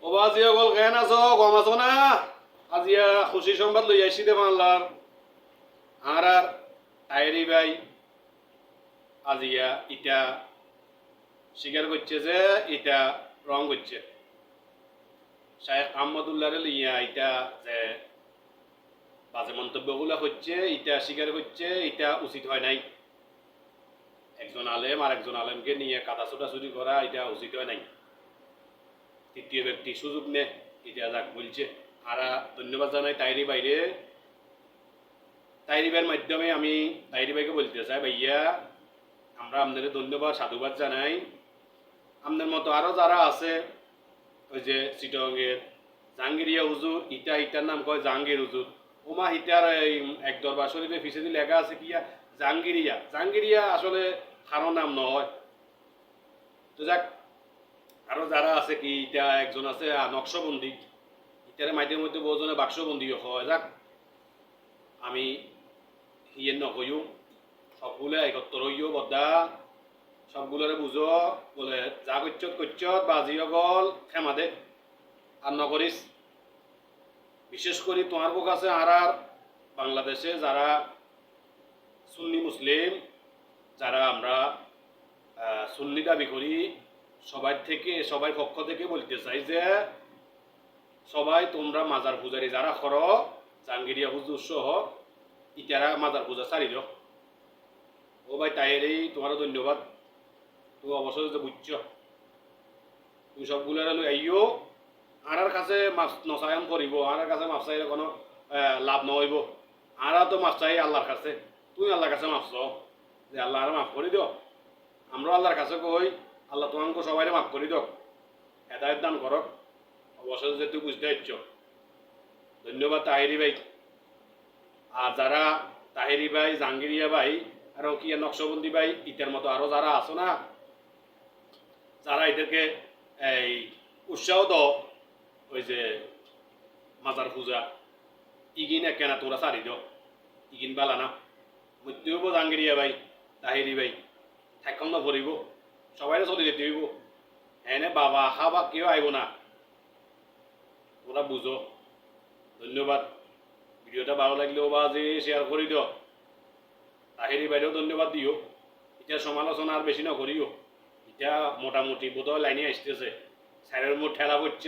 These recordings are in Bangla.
ওবাজিয়া গল কেন আছো গম আছো না আজিয়া খুশি সংবাদ লই আইছি দে বাংলার আর টাইরি ভাই আজিয়া ইটা স্বীকার করছে যে এটা রং করছে শায়েখ আহমদুল্লাহরে লইয়া এটা যে বাজে মন্তব্যগুলো হচ্ছে এটা স্বীকার করছে এটা উচিত হয় নাই একজন আলেম আর একজন আলেমকে নিয়ে কাদা ছোটাছুটি করা এটা উচিত হয় নাই তৃতীয় ব্যক্তি সুযোগ নে এটা যাক বলছে আর ধন্যবাদ জানাই তাইরি বাইরে তাইরি ভাইয়ের মাধ্যমে আমি তাইরি ভাইকে বলতে চাই ভাইয়া আমরা আপনাদের ধন্যবাদ সাধুবাদ জানাই আপনার মতো আরও যারা আছে ওই যে চিটংয়ের জাহাঙ্গীরিয়া হুজুর ইটার নাম কয় জাহাঙ্গীর হুজুর ওমা হিটার এই এক দরবার শরীফে পিছিয়ে লেখা আছে কিয়া জাহাঙ্গীরিয়া আসলে কারো নাম নয় তো যাক আরও যারা আছে কি ইটা একজন আছে নকশবন্দি ইটারে মাইদের মধ্যে বহুজনে বাক্সবন্দি হয় যাক আমি ইয়ে নকইও সবগুলো একত্র হইও বদ্দা সবগুলোরে বুঝো বলে যা করছত বাজি গল ক্ষমা দে আর নকরিস বিশেষ করে তোমার বুক আছে আর বাংলাদেশে যারা সুন্নি মুসলিম যারা আমরা সুন্নি দাবি করি সবাই পক্ষ থেকে বলতে চাই যে সবাই তোমরা মাজার পূজারি যারা করো জাহাঙ্গীরিয়া হুজুর সহ ইটারা মাজার পূজা ছাড়িল ও ভাই তাইরেই তোমারও ধন্যবাদ তুমি অবশ্যই যে বুঝছ তুমি সবগুলো লই আইও আর কাছে মাছ নচায়ন করিব আর কাছে মাছ চাইলে কোনো লাভ নহইব আর তো মাছ চাই আল্লাহর কাছে তুমি আল্লাহর কাছে মাছ চাও যে আল্লাহ আর মাফ করে দিও আমরা আল্লাহর কাছে কই আল্লাহ তোমাকে সবাই মাফ করে দিও হেদায়ত দান করক অবশ্যই যে তুই বুঝতে পারছ ধন্যবাদ তাহিরি ভাই আর যারা তাহিরি ভাই জাহাঙ্গীরিয়া ভাই আর কি নকশবন্দি ভাই ইটার মতো আরো যারা আছো না যারা এদেরকে এই উৎসাহ দাও ওই যে মাজার পূজা ইগিন কেনা তোমরা সারি দাও ইগিন বালা না মৃত্যু হইব জাহাঙ্গীরিয়া ভাই তাহিরি ভাই থাকন না ভরিব সবাই চলে যেতে হইব এনে বাবা খাবা কেউ আইব না তোমরা বুঝো ধন্যবাদ ভিডিওটা ভালো লাগলেও বা যে শেয়ার করে দিও তাহিরি ভাইরেও ধন্যবাদ দিও এটা সমালোচনা আর বেশি না করিও এটা মোটামুটি বোধহয় লাইনে আসতেছে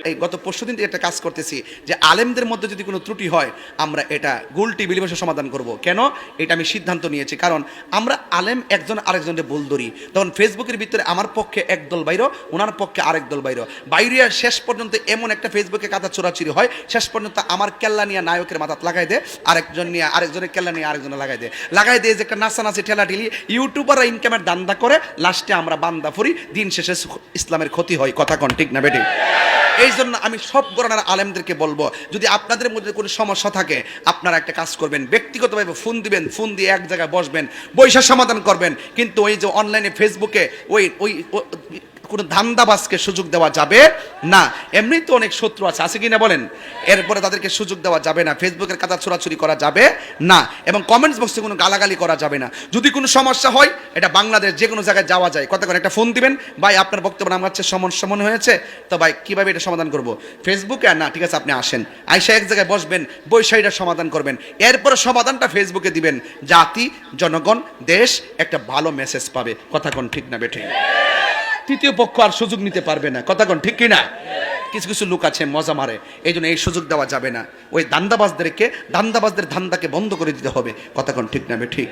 এই গত পরশুদিন থেকে একটা কাজ করতেছি যে আলেমদের মধ্যে যদি কোনো ত্রুটি হয় আমরা এটা গোল টিভি বসে সমাধান করব কেন এটা আমি সিদ্ধান্ত নিয়েছি কারণ আমরা আলেম একজন আরেকজনকে বল ধরি তখন ফেসবুকের ভিতরে আমার পক্ষে একদল বাইরো ওনার পক্ষে আরেক দল বাইরিয়া শেষ পর্যন্ত এমন একটা ফেসবুকে কাদা চোরাচুরি হয় শেষ পর্যন্ত আমার কেল্লা নিয়ে নায়কের মাথাত লাগাই দেয় আরেকজন নিয়ে আরেকজনের কেল্লা নিয়ে আরেকজনে লাগাই দেয় যে একটা নাচানাচি ঠেলাঠেলি ইউটিউবাররা ইনকামের দান্দা করে লাস্টে আমরা বান্দা ফুরি দিন শেষে ইসলামের ক্ষতি হয় কথা কোন ঠিক না বেটি এই জন্য আমি সব গণনার আলেমদেরকে বলবো যদি আপনাদের মধ্যে কোনো সমস্যা থাকে আপনারা একটা কাজ করবেন ব্যক্তিগতভাবে ফোন দিবেন ফোন দিয়ে এক জায়গায় বসবেন বৈশা সমাধান করবেন কিন্তু ওই যে অনলাইনে ফেসবুকে ওই কোনো ধান্দাবাজকে সুযোগ দেওয়া যাবে না এমনি তো অনেক শত্রু আছে কি না বলেন এরপরে তাদেরকে সুযোগ দেওয়া যাবে না ফেসবুকের কাদা ছোড়াছুরি করা যাবে না এবং কমেন্টস বক্সে কোনো গালাগালি করা যাবে না যদি কোনো সমস্যা হয় এটা বাংলাদেশ যে কোনো জায়গায় যাওয়া যায় কথা করে একটা ফোন দিবেন ভাই আপনার বক্তব্য আমার কাছে সমন হয়েছে তো ভাই কীভাবে এটা সমাধান করব ফেসবুকে না ঠিক আছে আপনি আসেন আইসা এক জায়গায় বসবেন বৈশা এটা সমাধান করবেন এরপরে সমাধানটা ফেসবুকে দিবেন জাতি জনগণ দেশ একটা ভালো মেসেজ পাবে কথা কোন ঠিক না বেঠে তৃতীয় পক্ষ আর সুযোগ নিতে পারবে না কথা কোন ঠিক কিনা কিছু কিছু লোক আছে মজা মারে এই জন্য এই সুযোগ দেওয়া যাবে না ওই দান্দাবাজদের ধান্দাকে বন্ধ করে দিতে হবে কথা কোন ঠিক না ঠিক